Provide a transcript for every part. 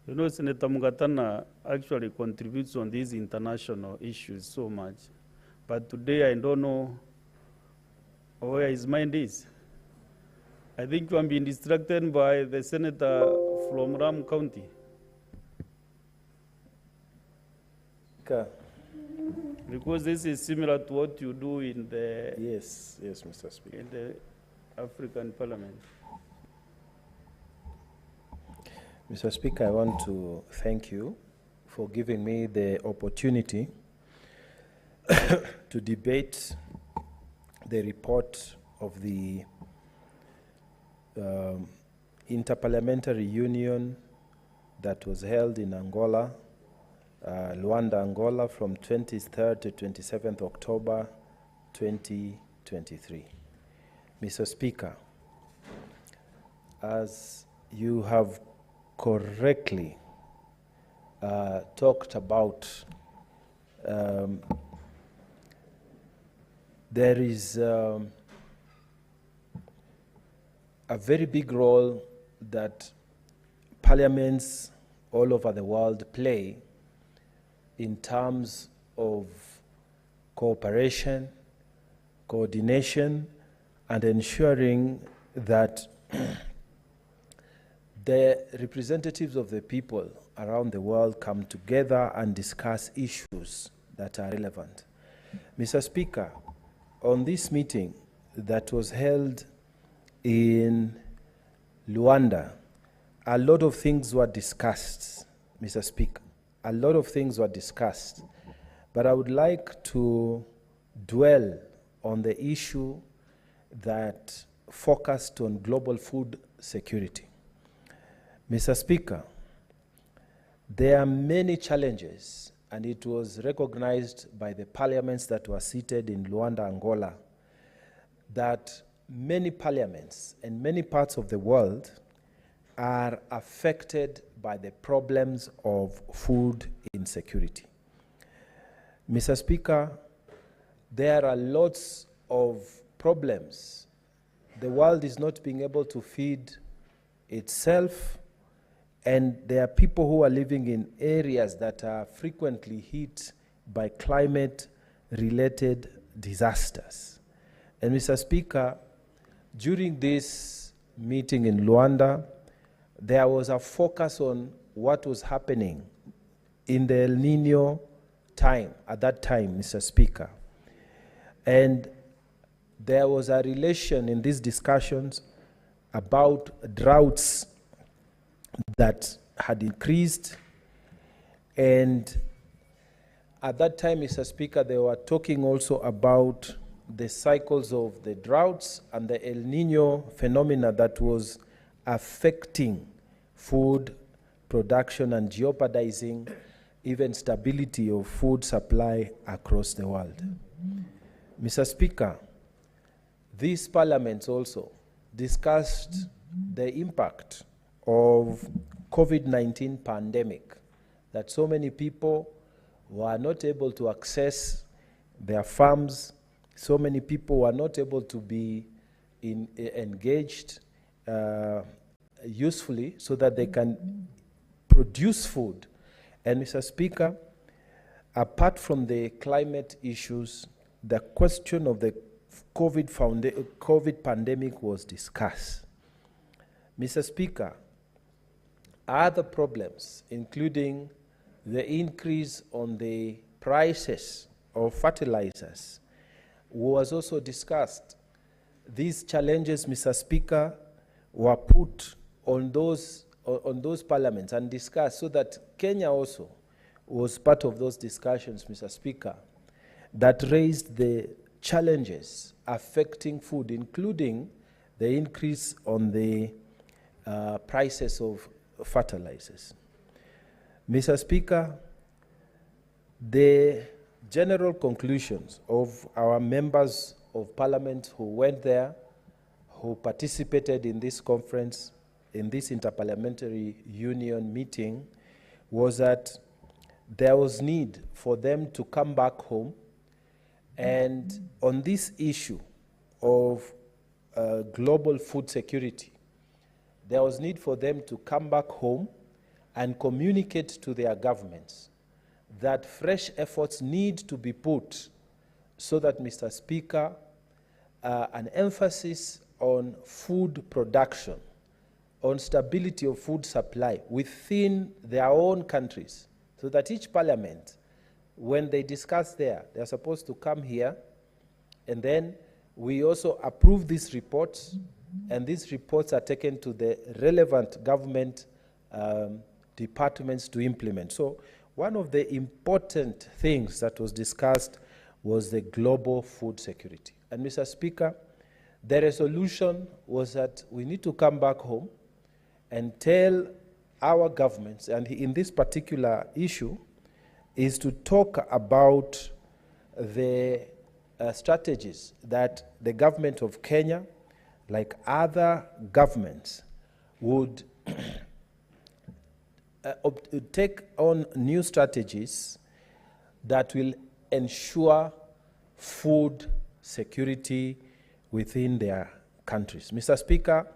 You know, Senator Mugatana actually contributes on these international issues so much. But today, I don't know where his mind is. I think I'm being distracted by the senator from Ram County. Okay. Because this is similar to what you do in the Yes, Mr. Speaker. in the African Parliament. Mr. Speaker, I want to thank you for giving me the opportunity to debate the report of the Inter-Parliamentary Union that was held in Angola, Luanda, Angola, from 23rd to 27th October 2023. Mr. Speaker, as you have correctly talked about, there is a very big role that parliaments all over the world play in terms of cooperation, coordination, and ensuring that the representatives of the people around the world come together and discuss issues that are relevant. Mr. Speaker, on this meeting that was held in Luanda, a lot of things were discussed, Mr. Speaker. A lot of things were discussed, but I would like to dwell on the issue that focused on global food security. Mr. Speaker, there are many challenges, and it was recognized by the parliaments that were seated in Luanda, Angola, that many parliaments in many parts of the world are affected by the problems of food insecurity. Mr. Speaker, there are lots of problems. The world is not being able to feed itself, and there are people who are living in areas that are frequently hit by climate-related disasters. And Mr. Speaker, during this meeting in Luanda, there was a focus on what was happening in the El Nino time, at that time, Mr. Speaker. And there was a relation in these discussions about droughts that had increased. And at that time, Mr. Speaker, they were talking also about the cycles of the droughts and the El Nino phenomena that was affecting food production and jeopardizing even stability of food supply across the world. Mr. Speaker, these parliaments also discussed the impact of COVID-19 pandemic, that so many people were not able to access their farms, so many people were not able to be engaged usefully so that they can produce food. And Mr. Speaker, apart from the climate issues, the question of the COVID pandemic was discussed. Mr. Speaker, other problems, including the increase on the prices of fertilizers, was also discussed. These challenges, Mr. Speaker, were put on those parliaments and discussed, so that Kenya also was part of those discussions, Mr. Speaker, that raised the challenges affecting food, including the increase on the prices of fertilizers. Mr. Speaker, the general conclusions of our members of parliament who went there, who participated in this conference, in this Inter-Parliamentary Union meeting, was that there was need for them to come back home, and on this issue of global food security, there was need for them to come back home and communicate to their governments that fresh efforts need to be put so that, Mr. Speaker, an emphasis on food production, on stability of food supply within their own countries, so that each parliament, when they discuss there, they're supposed to come here, and then we also approve these reports, and these reports are taken to the relevant government departments to implement. So one of the important things that was discussed was the global food security. And Mr. Speaker, the resolution was that we need to come back home and tell our governments, and in this particular issue, is to talk about the strategies that the government of Kenya, like other governments, would take on new strategies that will ensure food security within their countries. Mr. Speaker,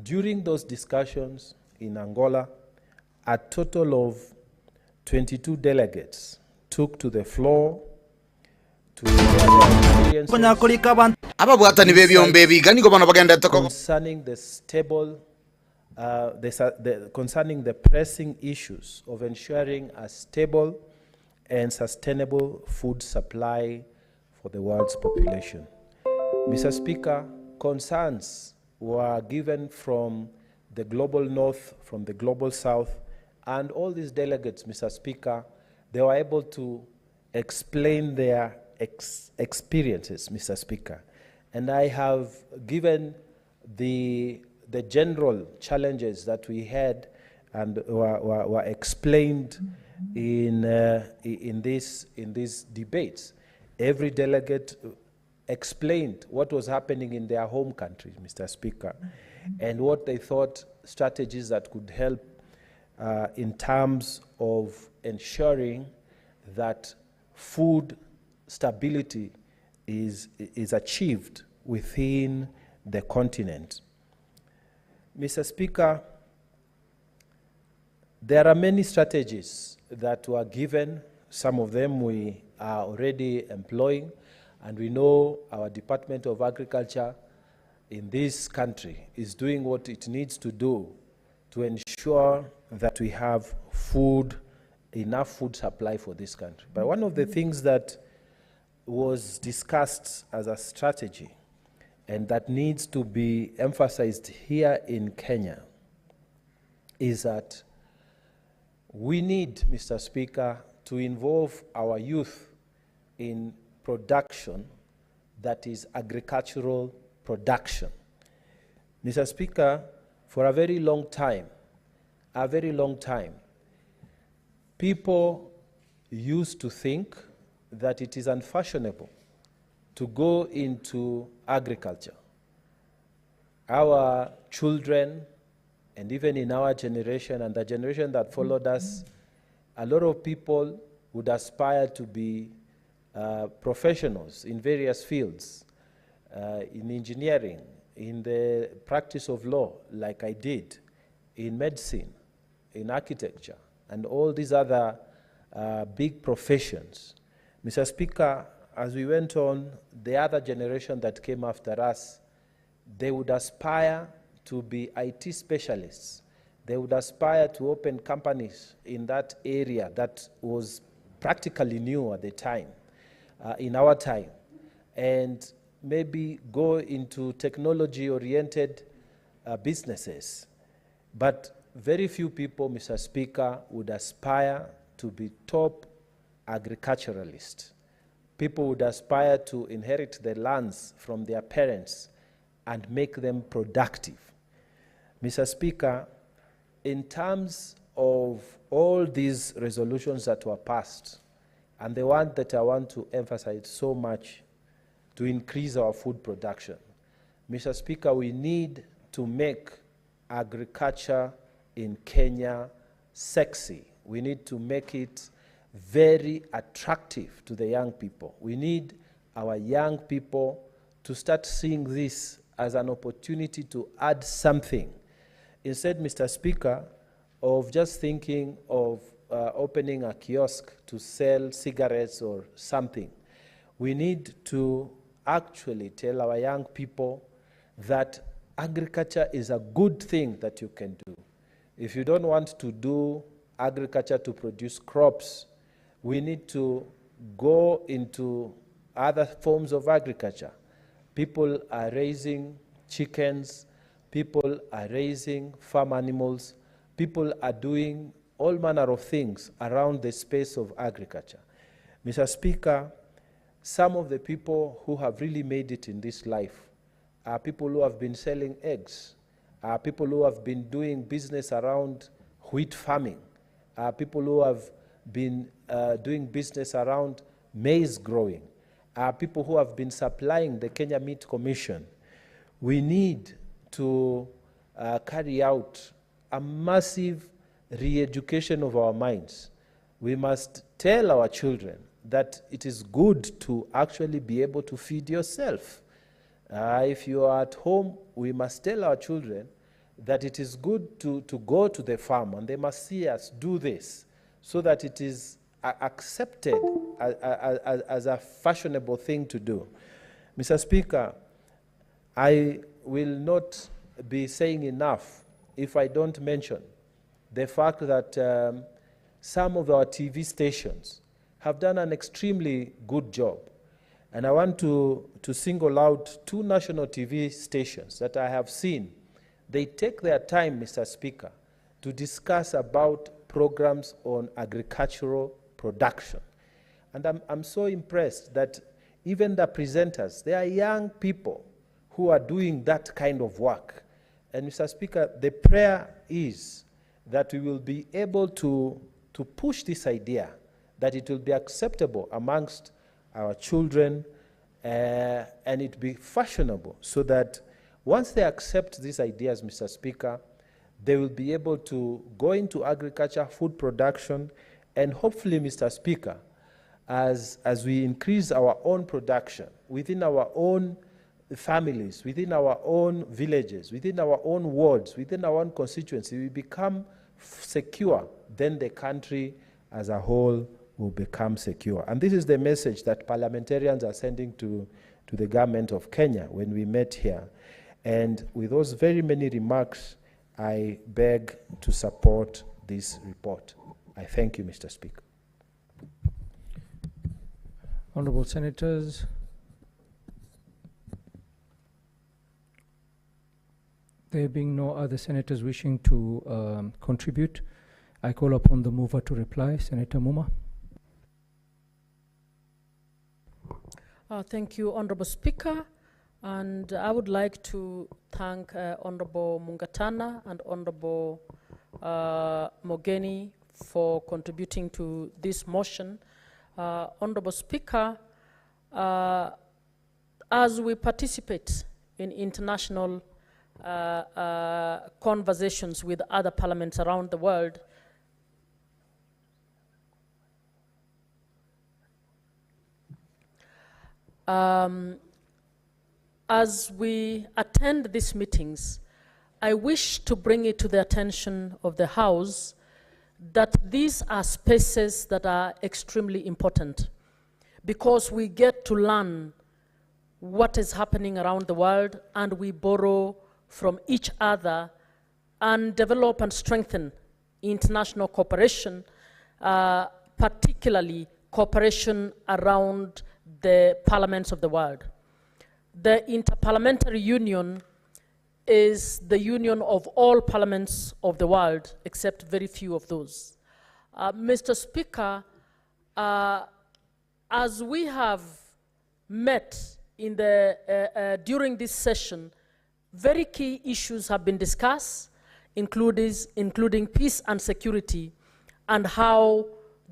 during those discussions in Angola, a total of 22 delegates took to the floor to ababuhatani b'ebyombe ebiga bano bagenda concerning the stable concerning the pressing issues of ensuring a stable and sustainable food supply for the world's population. Mr. Speaker, concerns were given from the global north, from the global south, and all these delegates, Mr. Speaker, they were able to explain their experiences, Mr. Speaker. And I have given the general challenges that we had and were explained in these debates. Every delegate explained what was happening in their home country, Mr. Speaker, and what they thought strategies that could help in terms of ensuring that food stability is achieved within the continent. Mr. Speaker, there are many strategies that were given. Some of them we are already employing, and we know our Department of Agriculture in this country is doing what it needs to do to ensure that we have enough food supply for this country. But one of the things that was discussed as a strategy and that needs to be emphasized here in Kenya is that we need, Mr. Speaker, to involve our youth in production that is agricultural production. Mr. Speaker, for a very long time, people used to think that it is unfashionable to go into agriculture. Our children, and even in our generation and the generation that followed us, a lot of people would aspire to be professionals in various fields, in engineering, in the practice of law, like I did, in medicine, in architecture, and all these other big professions. Mr. Speaker, as we went on, the other generation that came after us, they would aspire to be IT specialists. They would aspire to open companies in that area that was practically new at the time, in our time, and maybe go into technology-oriented businesses. But very few people, Mr. Speaker, would aspire to be top agriculturalists. People would aspire to inherit the lands from their parents and make them productive. Mr. Speaker, in terms of all these resolutions that were passed, and the one that I want to emphasize so much to increase our food production, Mr. Speaker, we need to make agriculture in Kenya sexy. We need to make it very attractive to the young people. We need our young people to start seeing this as an opportunity to add something. Instead, Mr. Speaker, of just thinking of opening a kiosk to sell cigarettes or something. We need to actually tell our young people that agriculture is a good thing that you can do. If you don't want to do agriculture to produce crops, we need to go into other forms of agriculture. People are raising chickens, people are raising farm animals, people are doing all manner of things around the space of agriculture. Mr. Speaker, some of the people who have really made it in this life are people who have been selling eggs, are people who have been doing business around wheat farming, are people who have been doing business around maize growing, are people who have been supplying the Kenya Meat Commission. We need to carry out a massive re-education of our minds. We must tell our children that it is good to actually be able to feed yourself. If you are at home, we must tell our children that it is good to go to the farm, and they must see us do this so that it is accepted as a fashionable thing to do. Mr. Speaker, I will not be saying enough if I don't mention the fact that some of our TV stations have done an extremely good job. And I want to single out 2 national TV stations that I have seen. They take their time, Mr. Speaker, to discuss about programs on agricultural production. And I'm so impressed that even the presenters, they are young people who are doing that kind of work. And Mr. Speaker, the prayer is that we will be able to push this idea, that it will be acceptable amongst our children, and it be fashionable, so that once they accept these ideas, Mr. Speaker, they will be able to go into agriculture, food production, and hopefully, Mr. Speaker, as we increase our own production within our own families, within our own villages, within our own wards, within our own constituency, we become secure, then the country as a whole will become secure. And this is the message that parliamentarians are sending to the government of Kenya when we met here. And with those very many remarks, I beg to support this report. I thank you, Mr. Speaker. Honorable Senators. There being no other senators wishing to contribute, I call upon the mover to reply. Senator Muma. Thank you, Honorable Speaker. And I would like to thank Honorable Mungatana and Honorable Mogeni for contributing to this motion. Honorable Speaker, as we participate in international conversations with other parliaments around the world, as we attend these meetings, I wish to bring it to the attention of the House that these are spaces that are extremely important, because we get to learn what is happening around the world, and we borrow from each other and develop and strengthen international cooperation, particularly cooperation around the parliaments of the world. The Inter-Parliamentary Union is the union of all parliaments of the world, except very few of those. Mr. Speaker, as we have met in during this session, very key issues have been discussed, including peace and security, and how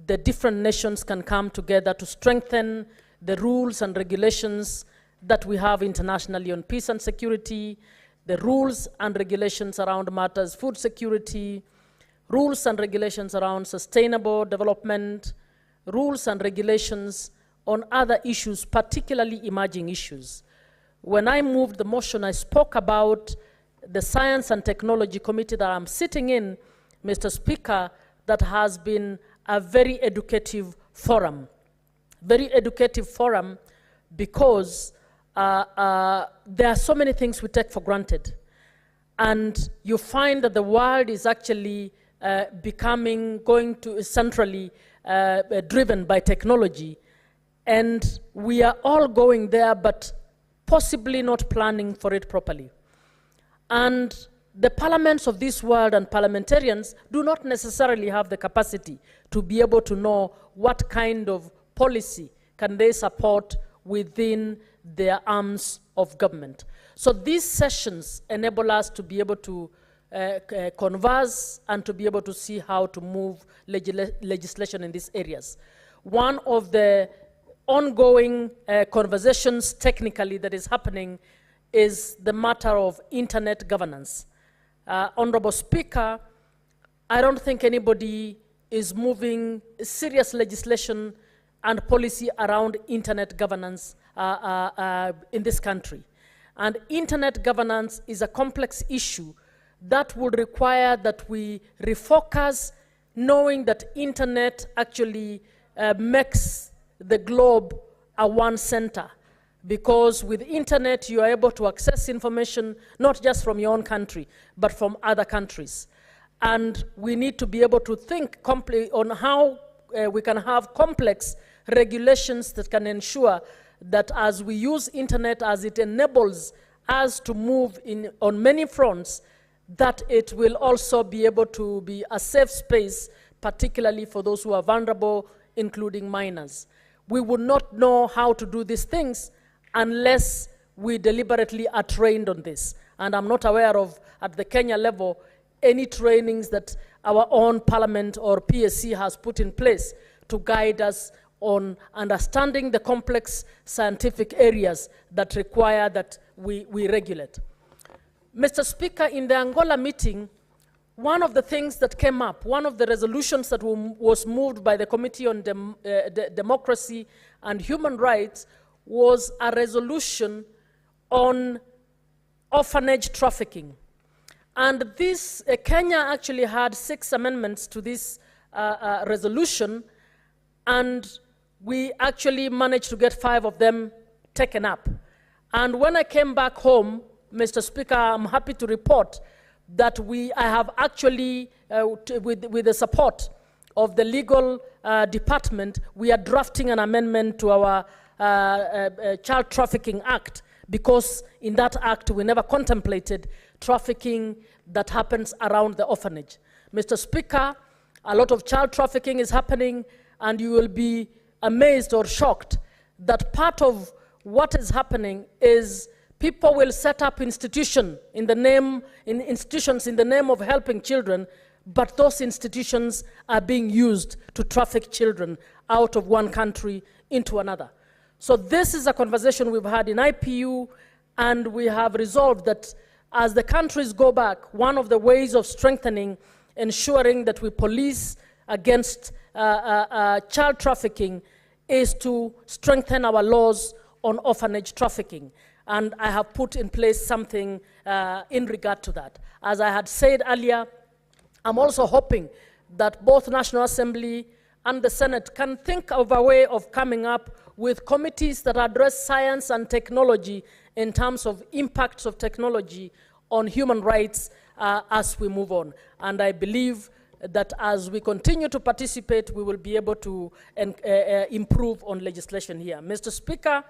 the different nations can come together to strengthen the rules and regulations that we have internationally on peace and security, the rules and regulations around matters food security, rules and regulations around sustainable development, rules and regulations on other issues, particularly emerging issues. When I moved the motion, I spoke about the Science and Technology Committee that I'm sitting in, Mr. Speaker, that has been a very educative forum. Very educative forum because there are so many things we take for granted. And you find that the world is actually going to centrally driven by technology. And we are all going there, but possibly not planning for it properly. And the parliaments of this world and parliamentarians do not necessarily have the capacity to be able to know what kind of policy can they support within their arms of government. So these sessions enable us to be able to converse and to be able to see how to move legislation in these areas. One of the ongoing conversations technically that is happening is the matter of internet governance. Honorable Speaker, I don't think anybody is moving serious legislation and policy around internet governance in this country. And internet governance is a complex issue that would require that we refocus, knowing that internet actually makes the globe a one center. Because with internet, you are able to access information, not just from your own country, but from other countries. And we need to be able to think on how we can have complex regulations that can ensure that as we use internet, as it enables us to move on many fronts, that it will also be able to be a safe space, particularly for those who are vulnerable, including minors. We would not know how to do these things unless we deliberately are trained on this. And I'm not aware of, at the Kenya level, any trainings that our own parliament or PSC has put in place to guide us on understanding the complex scientific areas that require that we regulate. Mr. Speaker, in the Angola meeting, one of the things that came up, one of the resolutions that was moved by the Committee on Democracy and Human Rights was a resolution on orphanage trafficking. And this, Kenya actually had 6 amendments to this resolution, and we actually managed to get 5 of them taken up. And when I came back home, Mr. Speaker, I'm happy to report that I have actually, with the support of the legal department, we are drafting an amendment to our Child Trafficking Act, because in that act we never contemplated trafficking that happens around the orphanage. Mr. Speaker, a lot of child trafficking is happening, and you will be amazed or shocked that part of what is happening is people will set up institutions in the name of helping children, but those institutions are being used to traffic children out of one country into another. So this is a conversation we've had in IPU, and we have resolved that as the countries go back, one of the ways of strengthening, ensuring that we police against child trafficking is to strengthen our laws on orphanage trafficking. And I have put in place something in regard to that. As I had said earlier, I'm also hoping that both National Assembly and the Senate can think of a way of coming up with committees that address science and technology in terms of impacts of technology on human rights as we move on. And I believe that as we continue to participate, we will be able to improve on legislation here. Mr. Speaker,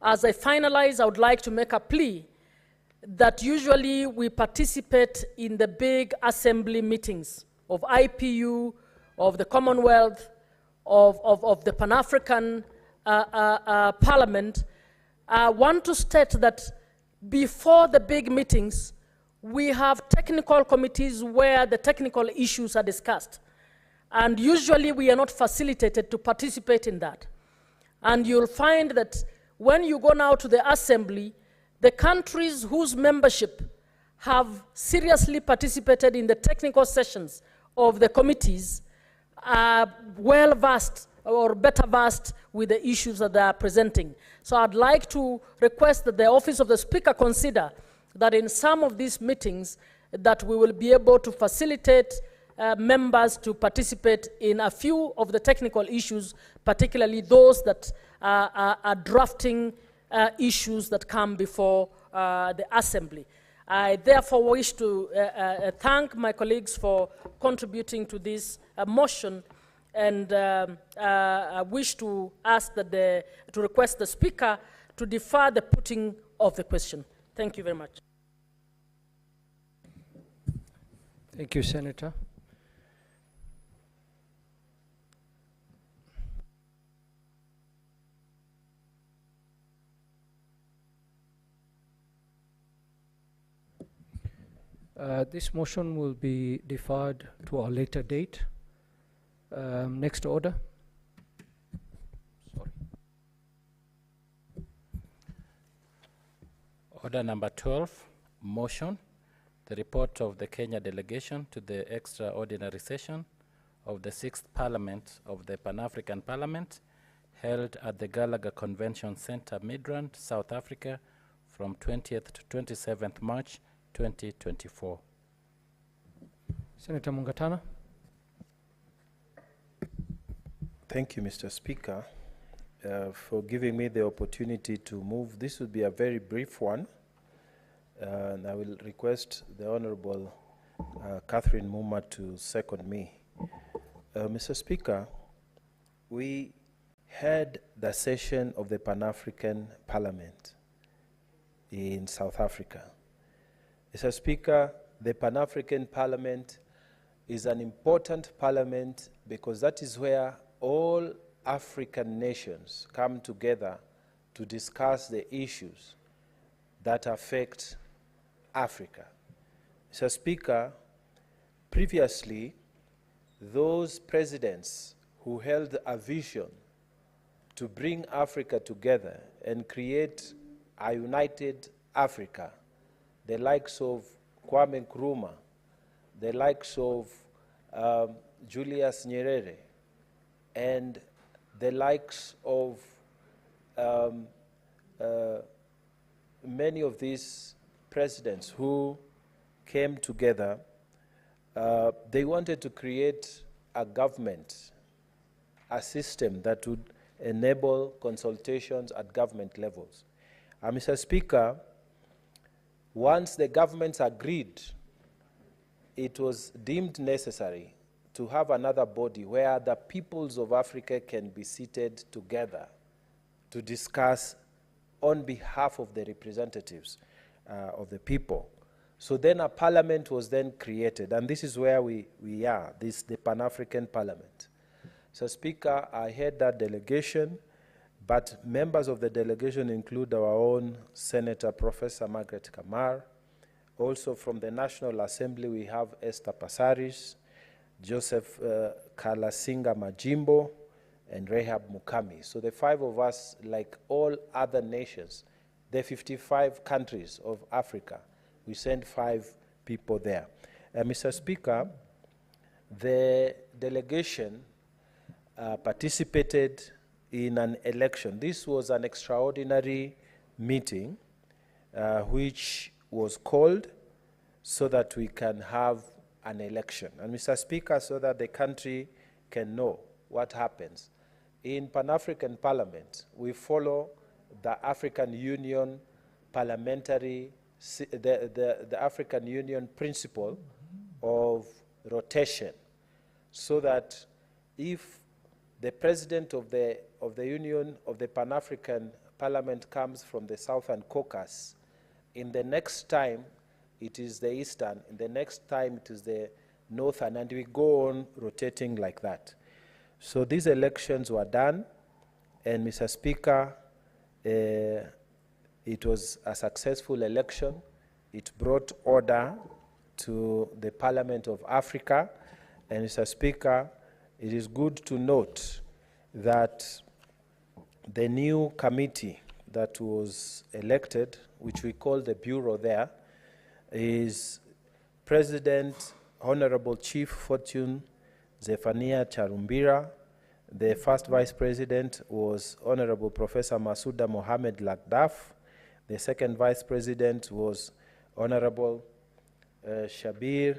as I finalize, I would like to make a plea that usually we participate in the big assembly meetings of IPU, of the Commonwealth, of the Pan-African Parliament. I want to state that before the big meetings, we have technical committees where the technical issues are discussed. And usually we are not facilitated to participate in that. And you'll find that when you go now to the assembly, the countries whose membership have seriously participated in the technical sessions of the committees are well versed or better versed with the issues that they are presenting. So I'd like to request that the Office of the Speaker consider that in some of these meetings, that we will be able to facilitate members to participate in a few of the technical issues, particularly those that are drafting issues that come before the Assembly. I therefore wish to thank my colleagues for contributing to this motion, and I wish to ask that to request the Speaker to defer the putting of the question. Thank you very much. Thank you, Senator. This motion will be deferred to a later date. Next order. Sorry. Order number 12, motion. The report of the Kenya delegation to the extraordinary session of the 6th Parliament of the Pan-African Parliament held at the Gallagher Convention Center, Midrand, South Africa from 20th to 27th March 2024. Senator Mungatana. Thank you, Mr. Speaker, for giving me the opportunity to move. This will be a very brief one, and I will request the Honorable Catherine Muma to second me. Mr. Speaker, we had the session of the Pan-African Parliament in South Africa. Mr. Speaker, the Pan-African Parliament is an important parliament because that is where all African nations come together to discuss the issues that affect Africa. Mr. Speaker, previously, those presidents who held a vision to bring Africa together and create a united Africa, the likes of Kwame Nkrumah, the likes of Julius Nyerere, and the likes of many of these presidents who came together, they wanted to create a government, a system that would enable consultations at government levels. Mr. Speaker, once the governments agreed, it was deemed necessary to have another body where the peoples of Africa can be seated together to discuss on behalf of the representatives of the people. So then a parliament was then created, and this is where we are, the Pan-African Parliament. So Speaker, I head that delegation, but members of the delegation include our own Senator Professor Margaret Kamar. Also from the National Assembly, we have Esther Passaris, Joseph Kalasinga Majimbo, and Rehab Mukami. So the five of us, like all other nations, the 55 countries of Africa, we sent 5 people there. Mr. Speaker, the delegation participated in an election. This was an extraordinary meeting which was called so that we can have an election. And Mr. Speaker, so that the country can know what happens. In Pan-African Parliament, we follow the African Union parliamentary, the African Union principle of rotation, so that if the president of the Union of the Pan-African Parliament comes from the Southern Caucasus, in the next time it is the Eastern, in the next time it is the Northern, and we go on rotating like that. So these elections were done, and Mr. Speaker, it was a successful election. It brought order to the Parliament of Africa, and Mr. Speaker, it is good to note that the new committee that was elected, which we call the Bureau there, is President Honorable Chief Fortune Zephania Charumbira. The first Vice President was Honorable Professor Masuda Mohamed Lakdaf. The second Vice President was Honorable Shabir,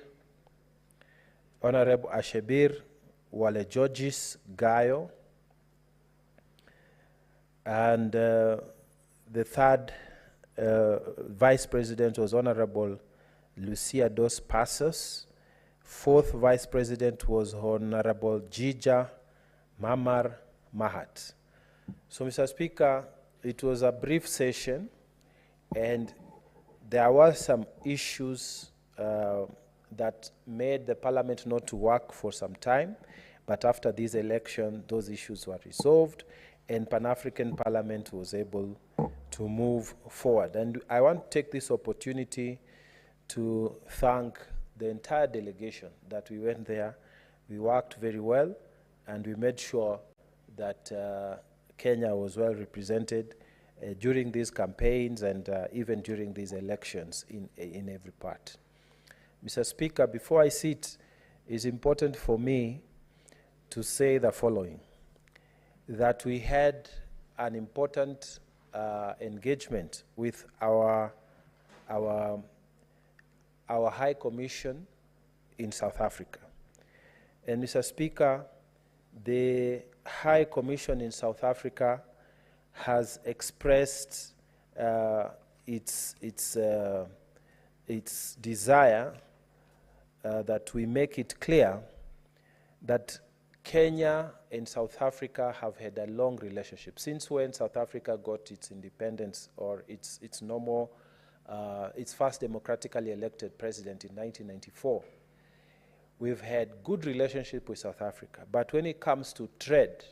Honorable Ashebir Wale Georges Gayo, and the third Vice President was Honorable Lucia dos Passos. Fourth Vice President was Honorable Jija Mamar Mahat. So, Mr. Speaker, it was a brief session, and there were some issues that made the Parliament not to work for some time, but after this election, those issues were resolved, and Pan-African Parliament was able to move forward. And I want to take this opportunity to thank the entire delegation that we went there. We worked very well, and we made sure that Kenya was well represented during these campaigns and even during these elections in every part. Mr. Speaker, before I sit, it's important for me to say the following, that we had an important engagement with our High Commission in South Africa. And Mr. Speaker, the High Commission in South Africa has expressed its desire that we make it clear that Kenya and South Africa have had a long relationship. Since when South Africa got its independence, or its normal, its first democratically elected president in 1994, we've had good relationship with South Africa. But when it comes to trade,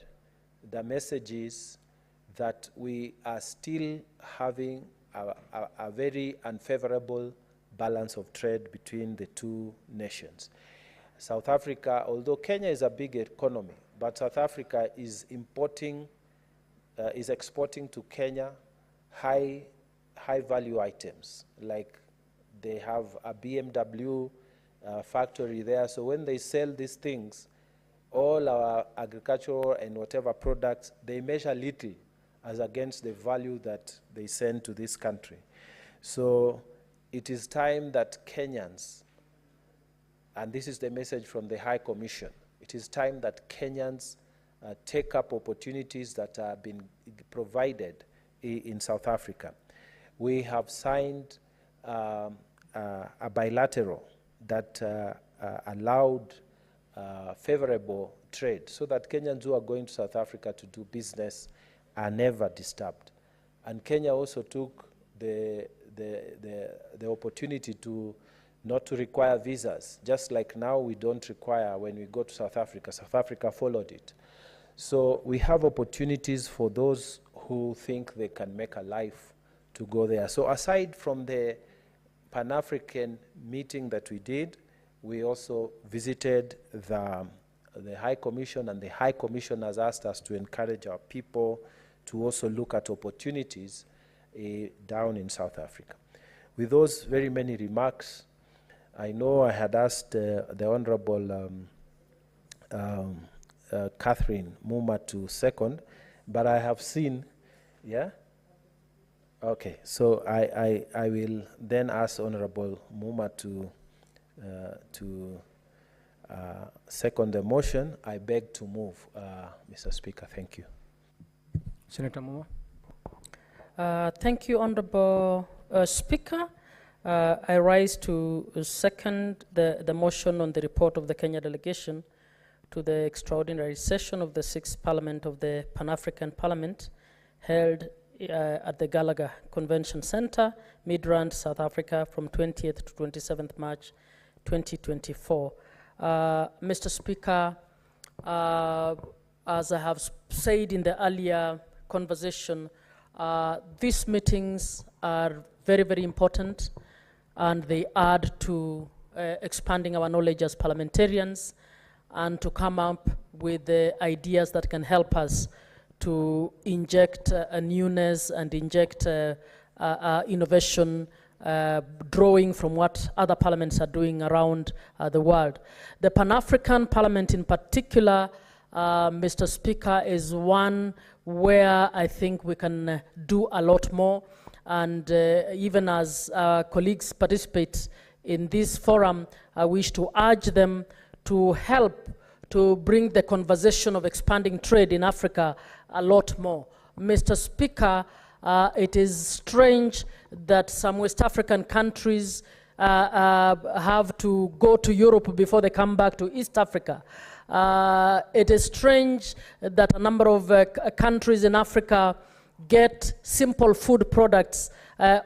the message is that we are still having a very unfavorable balance of trade between the two nations. South Africa, although Kenya is a big economy, but South Africa is exporting to Kenya high value items, like they have a BMW factory there. So when they sell these things, all our agricultural and whatever products, they measure little as against the value that they send to this country. So it is time that Kenyans, and this is the message from the High Commission, it is time that Kenyans take up opportunities that have been provided in South Africa. We have signed a bilateral that allowed favorable trade, so that Kenyans who are going to South Africa to do business are never disturbed. And Kenya also took the opportunity to not to require visas, just like now we don't require when we go to South Africa. South Africa followed it. So we have opportunities for those who think they can make a life to go there. So aside from the Pan-African meeting that we did, we also visited the High Commission, and the High Commission has asked us to encourage our people to also look at opportunities down in South Africa. With those very many remarks, I know I had asked the Honorable Catherine Muma to second, but I have seen, yeah? Okay, so I will then ask Honorable Muma to second the motion. I beg to move, Mr. Speaker. Thank you. Senator Muma. Thank you, Honorable Speaker. I rise to second the motion on the report of the Kenya delegation to the extraordinary session of the 6th Parliament of the Pan-African Parliament held at the Gallagher Convention Center, Midrand, South Africa, from 20th to 27th March 2024. Mr. Speaker, as I have said in the earlier conversation, these meetings are very, very important, and they add to expanding our knowledge as parliamentarians and to come up with the ideas that can help us to inject a newness and inject innovation, drawing from what other parliaments are doing around the world. The Pan-African Parliament in particular, Mr. Speaker, is one where I think we can do a lot more. And even as colleagues participate in this forum, I wish to urge them to help to bring the conversation of expanding trade in Africa a lot more. Mr. Speaker, it is strange that some West African countries have to go to Europe before they come back to East Africa. It is strange that a number of countries in Africa get simple food products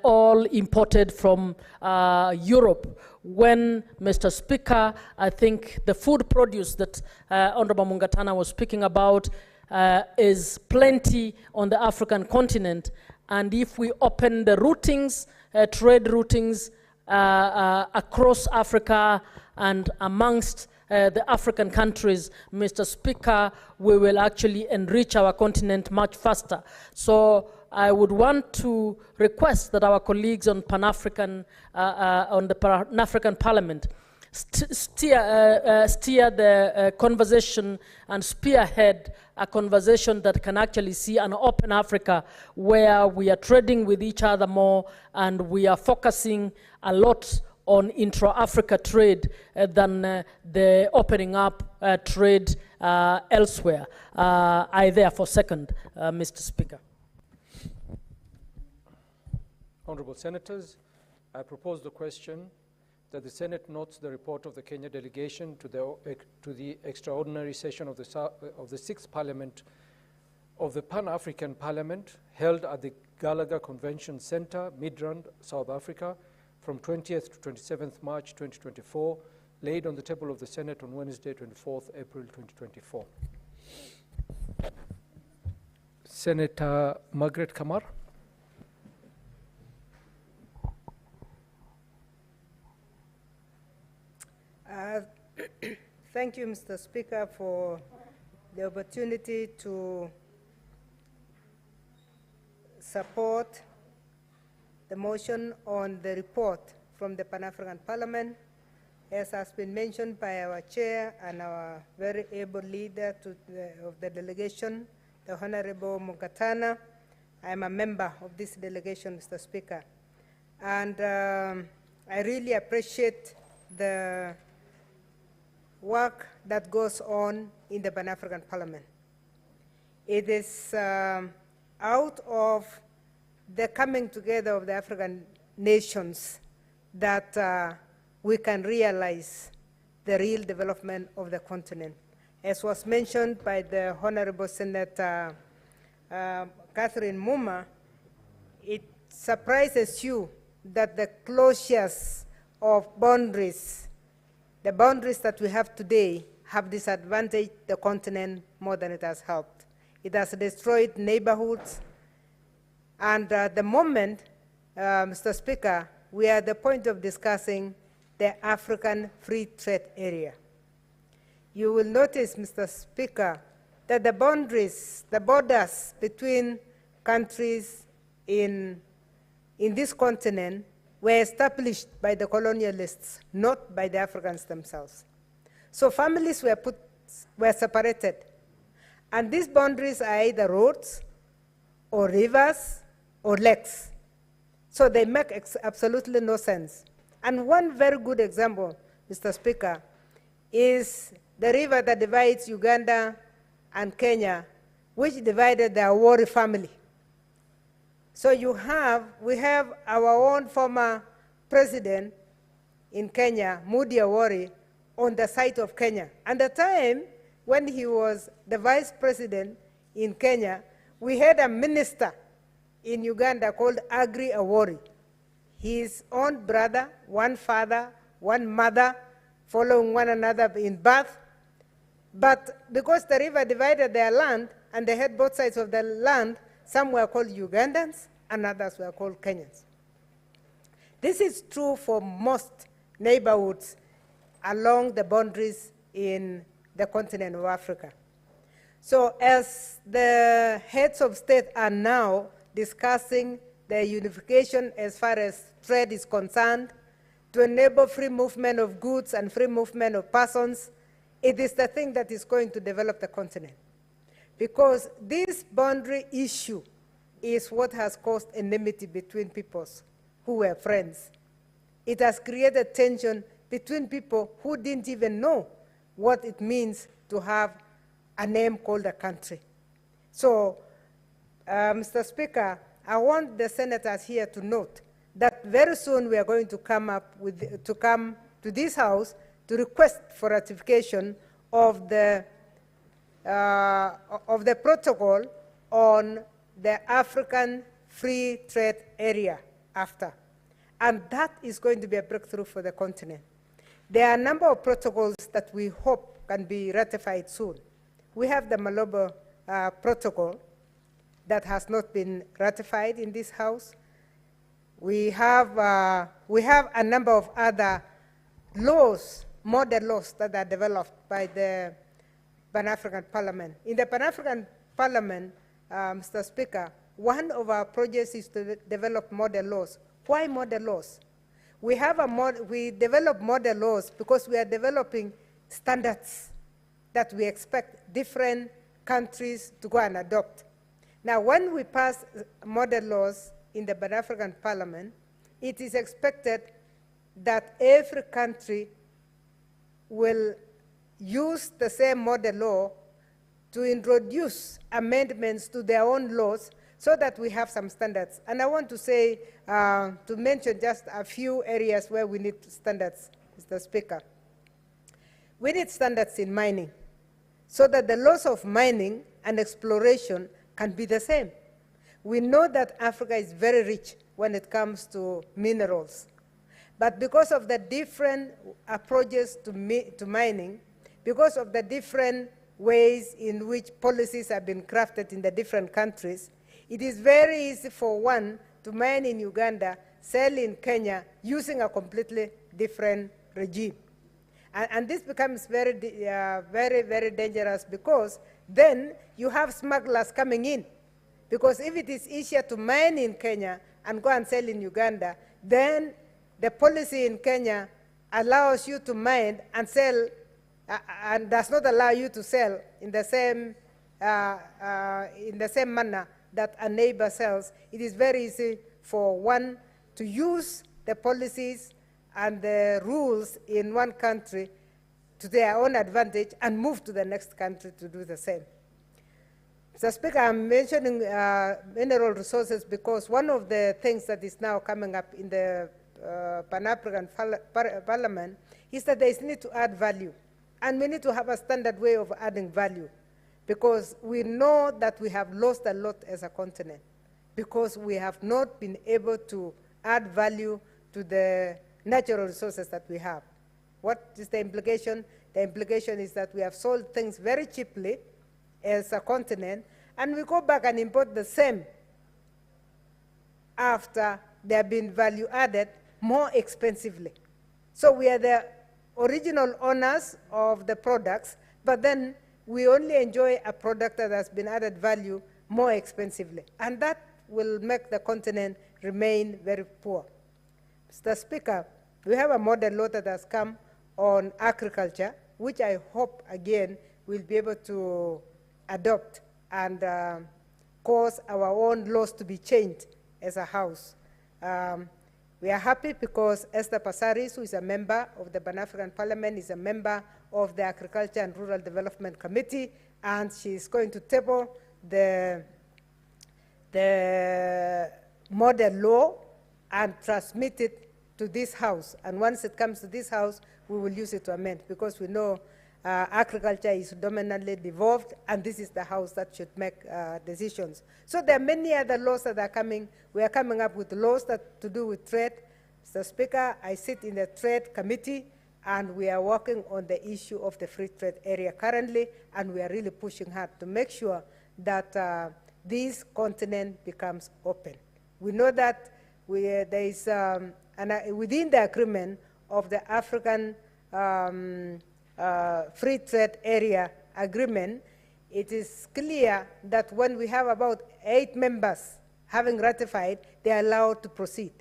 all imported from Europe. When, Mr. Speaker, I think the food produce that Honorable Mungatana was speaking about is plenty on the African continent, and if we open the routings, trade routings across Africa and amongst the African countries, Mr. Speaker, we will actually enrich our continent much faster. So I would want to request that our colleagues on Pan-African, on the Pan-African Parliament steer the conversation and spearhead a conversation that can actually see an open Africa where we are trading with each other more and we are focusing a lot on intra-Africa trade than the opening up trade elsewhere. I therefore second, Mr. Speaker. Honourable Senators, I propose the question that the Senate notes the report of the Kenya delegation to the extraordinary session of the 6th Parliament of the Pan-African Parliament held at the Gallagher Convention Centre, Midrand, South Africa, from 20th to 27th March 2024, laid on the table of the Senate on Wednesday, 24th April 2024. Senator Margaret Kamar. Thank you, Mr. Speaker, for the opportunity to support the motion on the report from the Pan-African Parliament. As has been mentioned by our chair and our very able leader of the delegation, the Honorable Mungatana, I am a member of this delegation, Mr. Speaker. And I really appreciate the work that goes on in the Pan-African Parliament. It is out of the coming together of the African nations that we can realize the real development of the continent. As was mentioned by the Honorable Senator Catherine Muma, it surprises you that the closures of boundaries, the boundaries that we have today, have disadvantaged the continent more than it has helped. It has destroyed neighborhoods. And at the moment, Mr. Speaker, we are at the point of discussing the African Free Trade Area. You will notice, Mr. Speaker, that the boundaries, the borders between countries in this continent were established by the colonialists, not by the Africans themselves. So families were separated. And these boundaries are either roads or rivers or lakes. So they make absolutely no sense. And one very good example, Mr. Speaker, is the river that divides Uganda and Kenya, which divided the Awori family. So we have our own former president in Kenya, Moody Awori, on the site of Kenya. And the time when he was the vice president in Kenya, we had a minister in Uganda called Agri Awori. His own brother, one father, one mother, following one another in birth. But because the river divided their land and they had both sides of the land, some were called Ugandans and others were called Kenyans. This is true for most neighborhoods along the boundaries in the continent of Africa. So as the heads of state are now discussing the unification as far as trade is concerned, to enable free movement of goods and free movement of persons, it is the thing that is going to develop the continent. Because this boundary issue is what has caused enmity between peoples who were friends. It has created tension between people who didn't even know what it means to have a name called a country. So, Mr. Speaker, I want the senators here to note that very soon we are going to come to this House to request for ratification of the protocol on the African Free Trade Area after. And that is going to be a breakthrough for the continent. There are a number of protocols that we hope can be ratified soon. We have the Malabo protocol that has not been ratified in this House. We have a number of other laws, model laws that are developed by the Pan-African Parliament. In the Pan-African Parliament, Mr. Speaker, one of our projects is to develop model laws. Why model laws? We develop model laws because we are developing standards that we expect different countries to go and adopt. Now, when we pass model laws in the Pan-African Parliament, it is expected that every country will use the same model law to introduce amendments to their own laws so that we have some standards. And I want to say, to mention just a few areas where we need standards, Mr. Speaker. We need standards in mining so that the laws of mining and exploration can be the same. We know that Africa is very rich when it comes to minerals. But because of the different approaches to mining, because of the different ways in which policies have been crafted in the different countries, it is very easy for one to mine in Uganda, sell in Kenya, using a completely different regime. And this becomes very, very dangerous because then you have smugglers coming in. Because if it is easier to mine in Kenya and go and sell in Uganda, then the policy in Kenya allows you to mine and sell and does not allow you to sell in the same manner that a neighbor sells. It is very easy for one to use the policies and the rules in one country to their own advantage and move to the next country to do the same. Mr. Speaker, I'm mentioning mineral resources because one of the things that is now coming up in the Pan-African Parliament is that there is need to add value. And we need to have a standard way of adding value because we know that we have lost a lot as a continent because we have not been able to add value to the natural resources that we have. What is the implication? The implication is that we have sold things very cheaply as a continent, and we go back and import the same after they have been value added more expensively. So we are the original owners of the products, but then we only enjoy a product that has been added value more expensively. And that will make the continent remain very poor. Mr. Speaker, we have a model law that has come on agriculture, which I hope, again, we'll be able to adopt and cause our own laws to be changed as a House. We are happy because Esther Passaris, who is a member of the Pan-African Parliament, is a member of the Agriculture and Rural Development Committee, and she is going to table the model law and transmit it to this House. And once it comes to this House, we will use it to amend because we know agriculture is dominantly devolved, and this is the House that should make decisions. So there are many other laws that are coming. We are coming up with laws that to do with trade. Mr. Speaker, I sit in the Trade Committee, and we are working on the issue of the free trade area currently, and we are really pushing hard to make sure that this continent becomes open. We know that there is, within the agreement of the African Free Trade Area Agreement, it is clear that when we have about 8 members having ratified, they are allowed to proceed.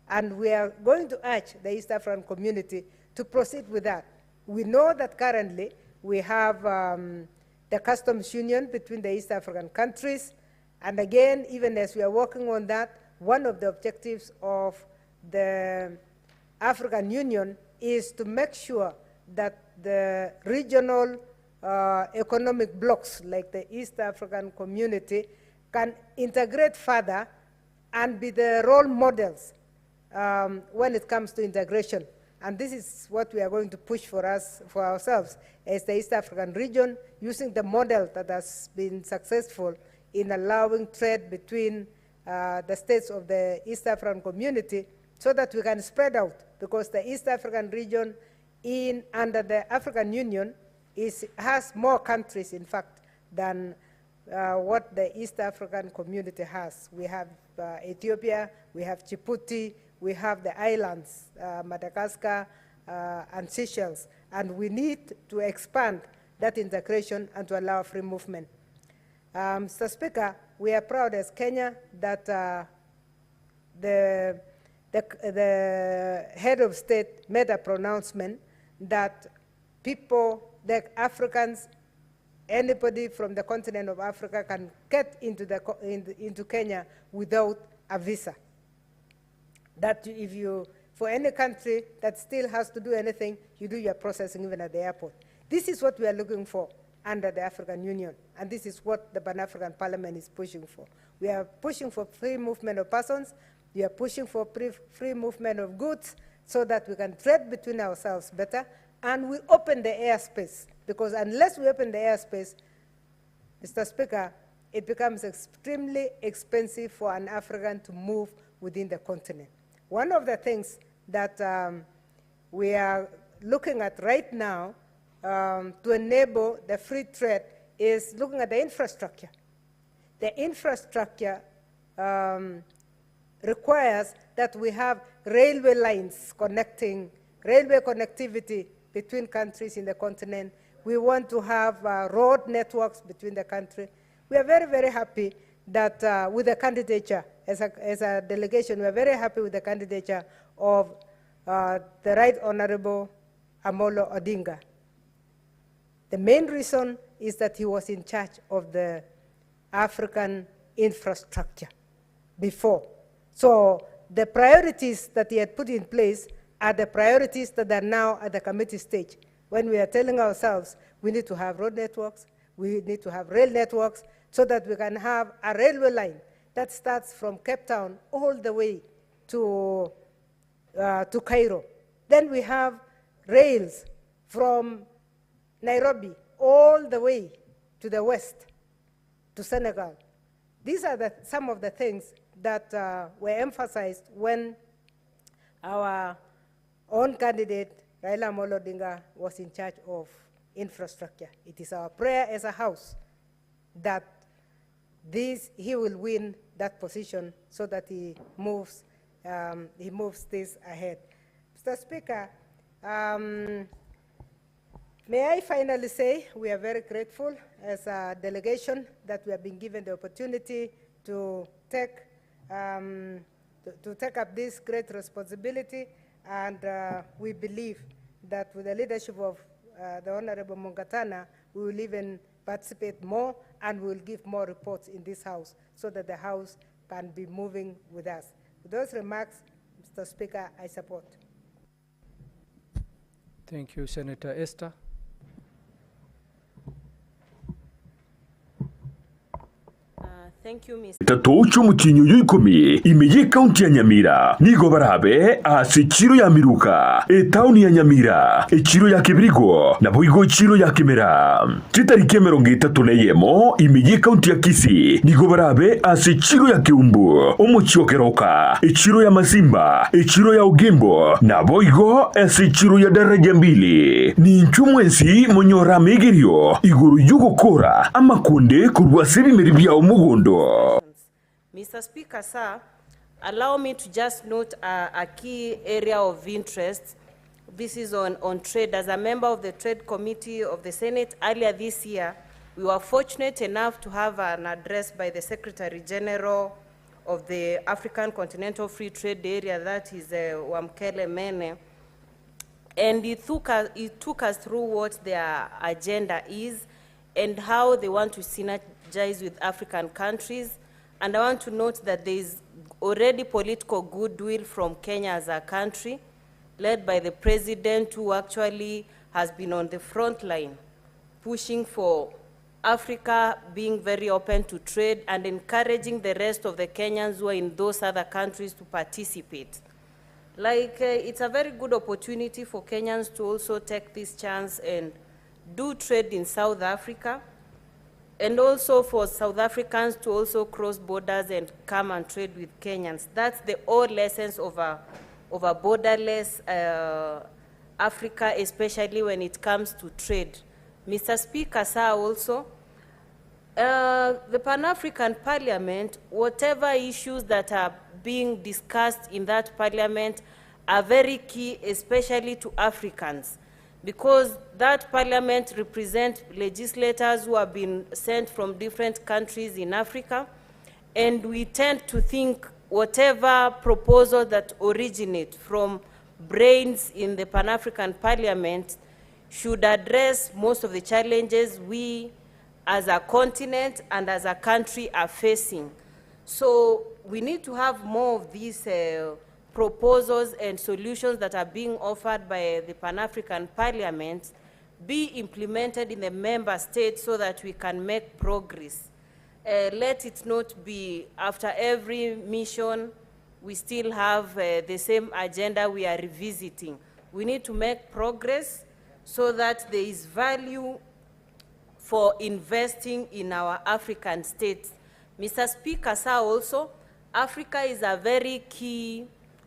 And we are going to urge the East African community to proceed with that. We know that currently we have the customs union between the East African countries. And again, even as we are working on that, one of the objectives of the African Union is to make sure that the regional economic blocs, like the East African Community, can integrate further and be the role models when it comes to integration. And this is what we are going to push for ourselves as the East African region, using the model that has been successful in allowing trade between the states of the East African Community, so that we can spread out, because the East African region under the African Union has more countries, in fact, than what the East African Community has. We have Ethiopia, we have Djibouti, we have the islands, Madagascar and Seychelles, and we need to expand that integration and to allow free movement. Mr. Speaker, we are proud as Kenya that the head of state made a pronouncement that people, the Africans, anybody from the continent of Africa can get into Kenya without a visa. That if you, for any country that still has to do anything, you do your processing even at the airport. This is what we are looking for under the African Union, and this is what the Pan-African Parliament is pushing for. We are pushing for free movement of persons, we are pushing for free movement of goods, so that we can trade between ourselves better, and we open the airspace, because unless we open the airspace, Mr. Speaker, it becomes extremely expensive for an African to move within the continent. One of the things that we are looking at right now to enable the free trade is looking at the infrastructure. The infrastructure requires that we have railway lines connecting, railway connectivity between countries in the continent. We want to have road networks between the country. We are very, very happy that with the candidature, as a delegation, we are very happy with the candidature of the Right Honorable Amolo Odinga. The main reason is that he was in charge of the African infrastructure before. So the priorities that he had put in place are the priorities that are now at the committee stage, when we are telling ourselves we need to have road networks, we need to have rail networks, so that we can have a railway line that starts from Cape Town all the way to Cairo. Then we have rails from Nairobi all the way to the west, to Senegal. These are some of the things that were emphasized when our own candidate, Raila Amolo Odinga, was in charge of infrastructure. It is our prayer as a House that he will win that position, so that he moves this ahead. Mr. Speaker, may I finally say we are very grateful as a delegation that we have been given the opportunity to take up this great responsibility, and we believe that with the leadership of the Honorable Mungatana, we will even participate more, and we will give more reports in this House, so that the House can be moving with us. With those remarks, Mr. Speaker, I support. Thank you, Senator Esther. Thank you, Mr. Tatocho mukinyo y'ikumi imeye county ya Nyamira nigo barabe asikiro ya Miruka town ya Nyamira ekiro ya Kibirigo na boigo ekiro ya Kimera titariki 31 imeye county ya Kisii nigo barabe asikiro ya Kiumbu omuchiokeroka ekiro ya Masimba ekiro ya Ugimbo na boigo asikiro ya daraja mbili ni nchumwensi monyora megerio iguru yugokora amakunde kurwasibi meribya umugondo. Mr. Speaker, sir, allow me to just note a key area of interest. This is on trade. As a member of the Trade Committee of the Senate, earlier this year, we were fortunate enough to have an address by the Secretary General of the African Continental Free Trade Area, that is Wamkele Mene. And he took us through what their agenda is and how they want to synergize with African countries. And I want to note that there is already political goodwill from Kenya as a country led by the president, who actually has been on the front line, pushing for Africa being very open to trade and encouraging the rest of the Kenyans who are in those other countries to participate. It's a very good opportunity for Kenyans to also take this chance and do trade in South Africa, and also for South Africans to also cross borders and come and trade with Kenyans. That's the whole essence of a borderless Africa, especially when it comes to trade. Mr. Speaker, sir, also, the Pan-African Parliament, whatever issues that are being discussed in that parliament are very key, especially to Africans, because that parliament represents legislators who have been sent from different countries in Africa, and we tend to think whatever proposal that originate from brains in the Pan-African Parliament should address most of the challenges we as a continent and as a country are facing. So we need to have more of these proposals and solutions that are being offered by the Pan-African Parliament be implemented in the member states so that we can make progress. Let it not be after every mission we still have the same agenda we are revisiting. We need to make progress so that there is value for investing in our African states. Mr. Speaker, sir, also, Africa is a very key,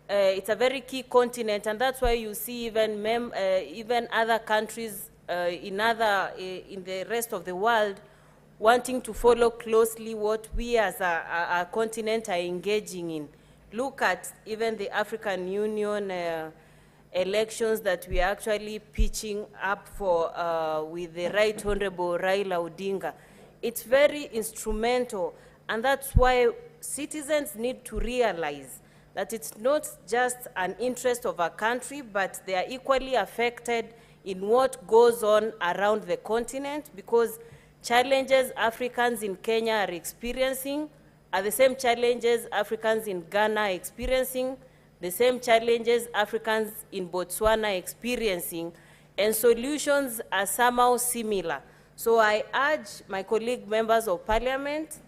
it's a very key continent, and that's why you see even other countries in the rest of the world wanting to follow closely what we as a continent are engaging in. Look at even the African Union elections that we are actually pitching up for with the Right Honorable Raila Odinga. It's very instrumental, and that's why citizens need to realize that it's not just an interest of a country, but they are equally affected in what goes on around the continent, because challenges Africans in Kenya are experiencing are the same challenges Africans in Ghana are experiencing, the same challenges Africans in Botswana are experiencing, and solutions are somehow similar. So I urge my colleague members of parliament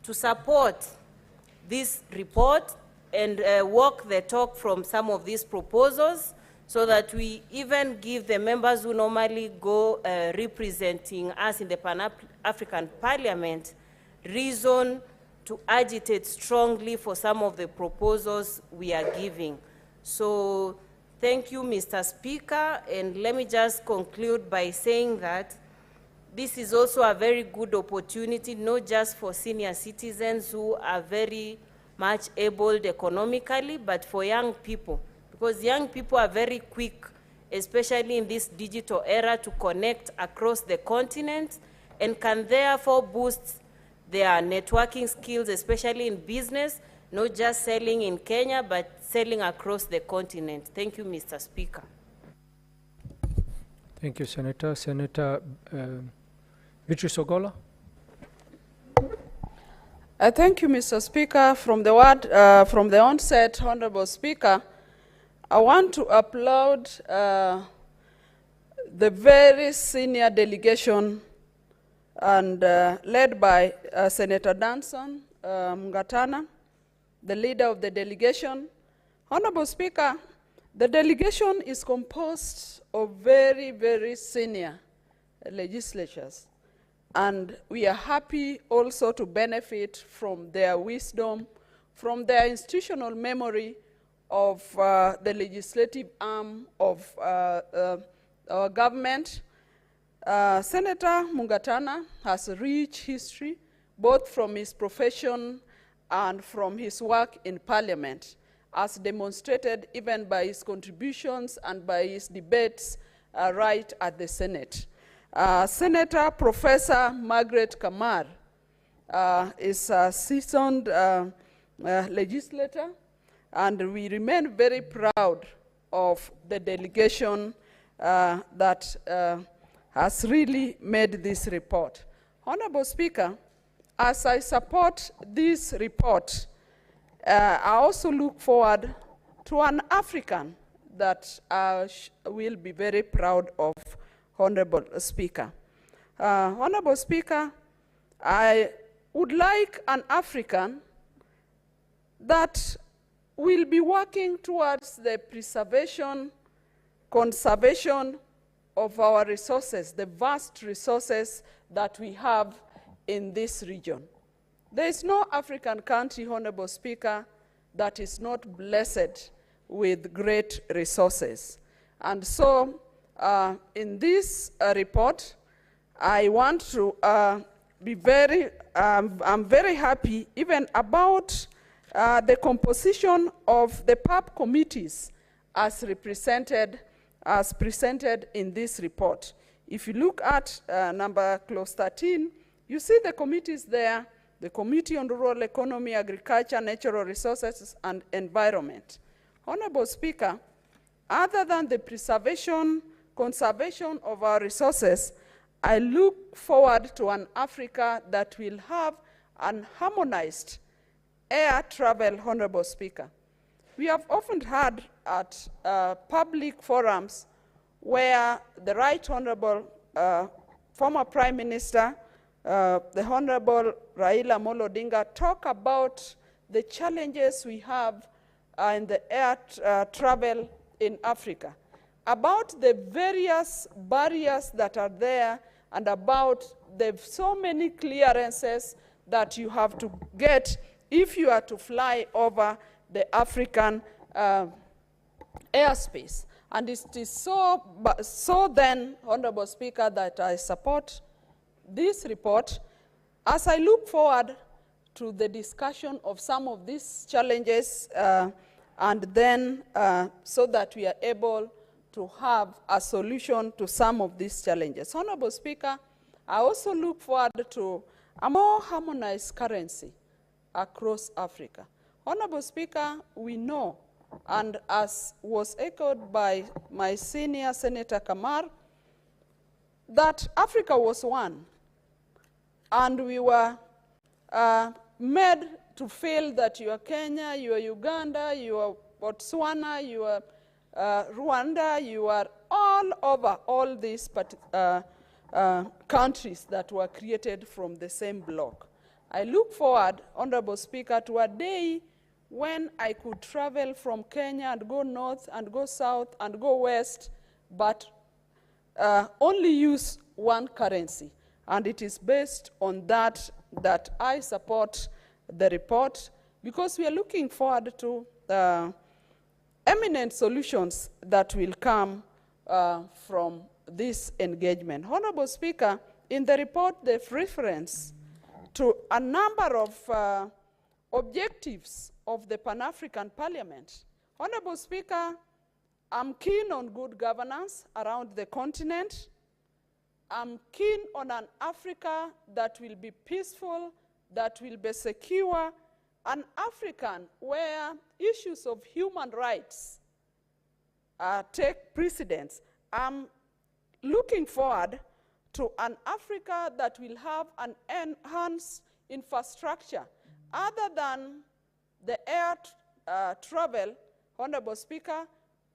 to support this report and walk the talk from some of these proposals, so that we even give the members who normally go representing us in the Pan-African Parliament reason to agitate strongly for some of the proposals we are giving. So thank you, Mr. Speaker, and let me just conclude by saying that this is also a very good opportunity, not just for senior citizens who are very much abled economically, but for young people, because young people are very quick, especially in this digital era, to connect across the continent and can therefore boost their networking skills, especially in business, not just selling in Kenya, but selling across the continent. Thank you, Mr. Speaker. Thank you, Senator. Senator Beatrice Ogola. Thank you, Mr. Speaker. From the onset, Honorable Speaker, I want to applaud the very senior delegation and led by Senator Danson Mungatana, the leader of the delegation. Honorable Speaker, the delegation is composed of very, very senior legislatures, and we are happy also to benefit from their wisdom, from their institutional memory of the legislative arm of our government. Senator Mungatana has a rich history, both from his profession and from his work in Parliament, as demonstrated even by his contributions and by his debates right at the Senate. Senator Professor Margaret Kamar is a seasoned legislator, and we remain very proud of the delegation that has really made this report. Honorable Speaker, as I support this report, I also look forward to an African that I will be very proud of, Honorable Speaker. Honorable Speaker, I would like an African that will be working towards the preservation, conservation of our resources, the vast resources that we have in this region. There is no African country, Honorable Speaker, that is not blessed with great resources. And so, in this report, I want to be very, I'm very happy even about the composition of the PAP committees as presented in this report. If you look at number clause 13, you see the committees there, the Committee on Rural Economy, Agriculture, Natural Resources, and Environment. Honorable Speaker, other than the preservation, conservation of our resources, I look forward to an Africa that will have an harmonized air travel, Honorable Speaker. We have often heard at public forums where the Right Honorable former Prime Minister, the Honorable Raila Amolo Odinga, talk about the challenges we have in the air travel in Africa, about the various barriers that are there, and about the so many clearances that you have to get if you are to fly over the African airspace. And it is so then, Honorable Speaker, that I support this report as I look forward to the discussion of some of these challenges and then so that we are able to have a solution to some of these challenges. Honorable Speaker, I also look forward to a more harmonized currency across Africa. Honorable Speaker, we know, and as was echoed by my senior Senator Kamar, that Africa was one, and we were made to feel that you are Kenya, you are Uganda, you are Botswana, you are Rwanda, you are all over all these countries that were created from the same block. I look forward, Honorable Speaker, to a day when I could travel from Kenya and go north and go south and go west, but only use one currency. And it is based on that that I support the report, because we are looking forward to eminent solutions that will come from this engagement. Honorable Speaker, in the report they've reference to a number of objectives of the Pan-African Parliament. Honorable Speaker, I'm keen on good governance around the continent. I'm keen on an Africa that will be peaceful, that will be secure, an African where issues of human rights take precedence. I'm looking forward to an Africa that will have an enhanced infrastructure. Other than the air travel, Honorable Speaker,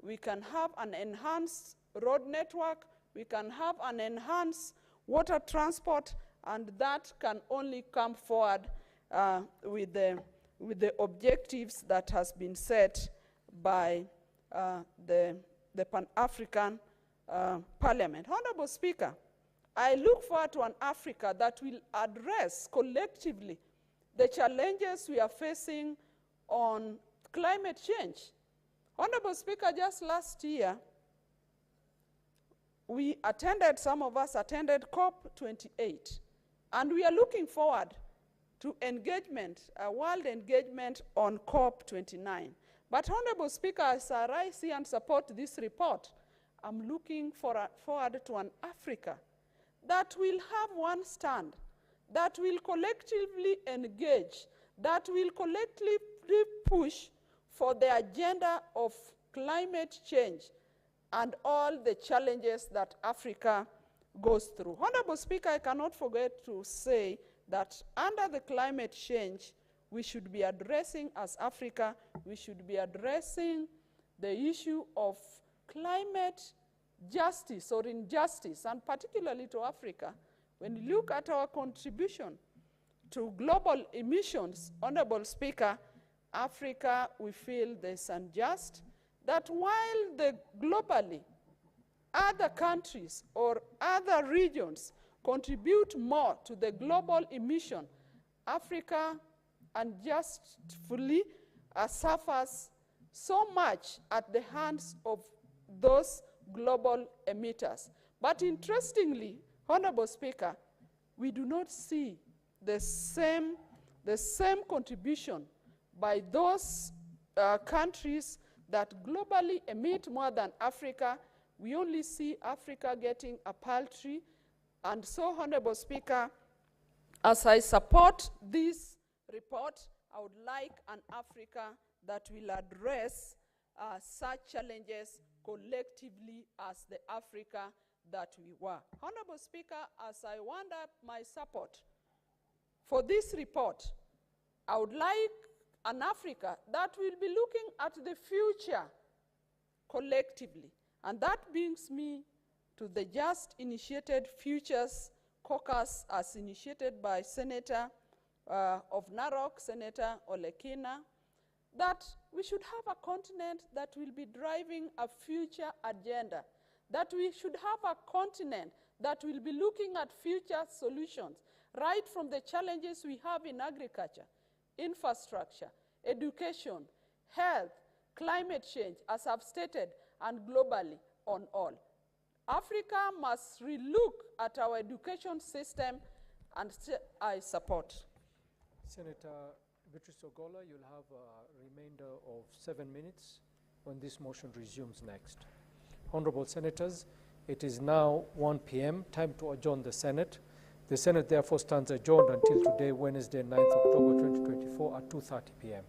we can have an enhanced road network, we can have an enhanced water transport, and that can only come forward with the objectives that has been set by the Pan-African Parliament. Honorable Speaker, I look forward to an Africa that will address collectively the challenges we are facing on climate change. Honorable Speaker, just last year, some of us attended COP28, and we are looking forward to engagement, a world engagement on COP29. But Honorable Speaker, as I rise here and support this report, I'm looking forward to an Africa that will have one stand, that will collectively engage, that will collectively push for the agenda of climate change and all the challenges that Africa goes through. Honorable Speaker, I cannot forget to say that under the climate change, we should be addressing, as Africa, we should be addressing the issue of climate justice or injustice, and particularly to Africa. When you look at our contribution to global emissions, Honorable Speaker, Africa, we feel there's unjust, that while globally other countries or other regions contribute more to the global emission, Africa unjustly suffers so much at the hands of those global emitters. But interestingly, Honorable Speaker, we do not see the same contribution by those countries that globally emit more than Africa. We only see Africa getting a paltry. And so, Honorable Speaker, as I support this report, I would like an Africa that will address such challenges collectively as the Africa that we were. Honorable Speaker, as I round up my support for this report, I would like an Africa that will be looking at the future collectively. And that brings me to the just initiated Futures Caucus as initiated by Senator of Narok, Senator Olekina, that we should have a continent that will be driving a future agenda, that we should have a continent that will be looking at future solutions, right from the challenges we have in agriculture, infrastructure, education, health, climate change, as I've stated, and globally on all. Africa must relook at our education system, and I support. Senator Beatrice Ogola, you'll have a remainder of 7 minutes when this motion resumes next. Honorable Senators, it is now 1 p.m., time to adjourn the Senate. The Senate therefore stands adjourned until today, Wednesday, 9th October 2024 at 2:30 p.m.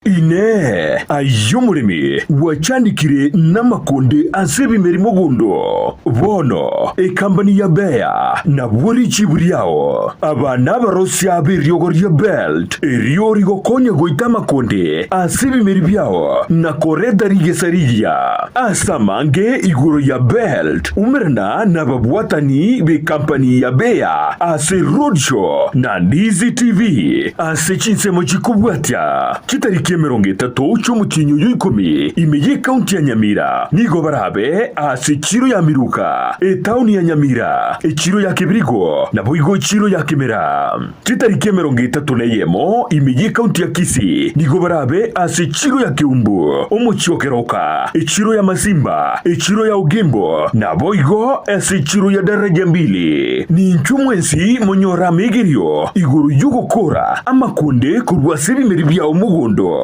ine ayomurimi wachandikire n'amakonde asebi mirimo gundo bono ekambani ya beya na buri chiburiyao abana barosya biryogo rya belt eriori gokonya goita makonde asebi miribyao na koreda rigesariya asamange iguro ya belt umerna na babwatani be kampani ya beya ase roadshow na Ndizi TV ase chinsemo chikubwatya chitariki 30 cy'umukinyo y'ikumi imeye county ya Nyamira nigo barabe ase chiro ya miruka etauni ya Nyamira echiro ya Kibirigo na boigo chiro ya Kimera chitariki 31 imeye county ya Kisii nigo barabe ase chiro ya Kiumbu omuchiokeroka echiro ya Masimba echiro ya Ugimbo na boigo ase chiro ya daraja mbili ni nchumwensi monyora megerio iguru yugokora amakunde kurwasibi meribya umugondo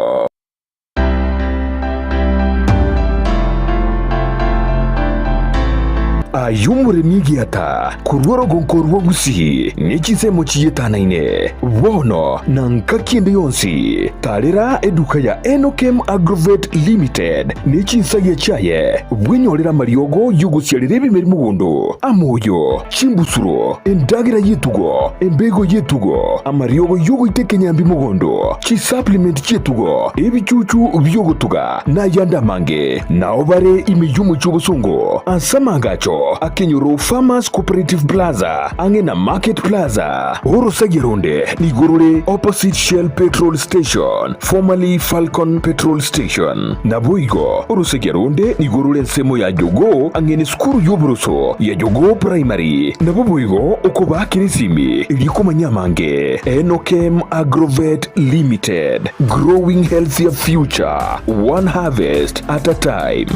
ayumuremyi giata kurworo gonkorwo Gusii nikisemo chiyetanaine wono nankakinde yonsi talera eduka ya Enokem Agrovet Limited nichinsage chaye bwenyorera mariogo yugusyalire bimeri mugondo amoyo chimbusuro endagira yetugo embego yetugo amariogo yugo itekenyambi mugondo chi supplement chetugo ebichuchu byogotuga na yandamange naobare imiyumu chubusongo ansamangacho Akenyoro Farmers Cooperative Plaza Angena Market Plaza Orosagironde Nigurure opposite Shell Petrol Station formerly Falcon Petrol Station Nabuigo Orosagironde Nigurure nsemo ya Jogo Angene skuru yobroso ya Jogo Primary Nabuigo Okoba Kirisimi Ilikoma Nyamange Enokem Agrovet Limited Growing healthier future one harvest at a time.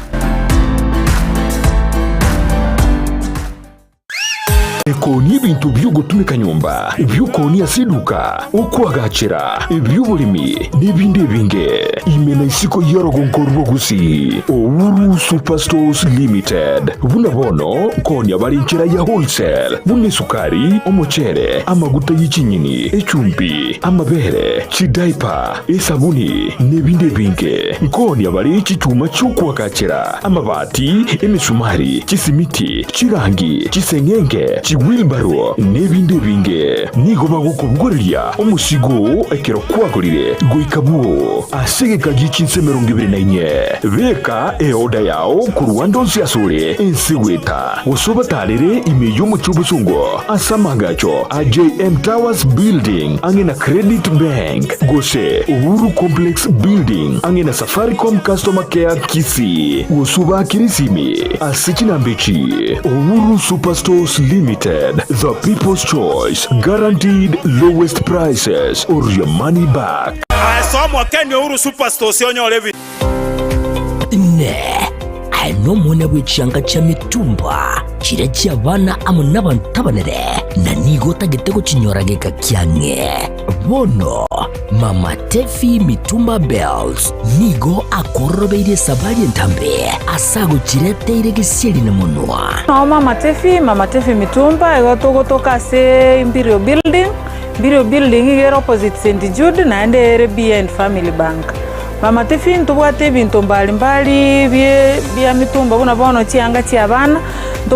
Ekoni bintu byugotumika nyumba byukoni asiduka okwagachira ebyubulimi n'ibindi binge imena isiko yorogonkorwo Gusii Owuru Superstores Limited buna bono koni abarinchira ya wholesale bune sukari omuchere amaguta y'ikinyini echumbi amabere chidaipa esabuni n'ibindi binge koni abari chituma cyukwagachira amabati emisumari chisimiti chirangi chisengenge wheelbarrow n'ebindi binge nigo bagukubugorya umusigo ekero kwagorire goikabuo asegeka gikinse 24 beka eoda yao ku Rwanda nsiyasure ensiweta usobatarire imeyo mu cyubusungo asamagacho AJM Towers Building angena Credit Bank gose Uhuru Complex Building angena Safaricom Customer Care Kisii usuba kirisimi asikinambechi Uhuru Superstores Limited, the people's choice, guaranteed lowest prices or your money back. Asomo Kenya Uhuru Superstores yonyolevi. Ne, ano mwana w'icyanga cya mitumba kirajya abana amo n'abantu tabanere na nigota gitego kinyorageka kyange bono Mama Tefi Mitumba Bells nigo akorobeire sabari ntambe asago kireteire gisiri na munwa no Mama Tefi Mitumba egotogotoka se Imperial Building igero opposite St Jude na ende RBN Family Bank. Mama Tefi ntubwate bintu mbali bya mitumba bona bono cyanga cyabana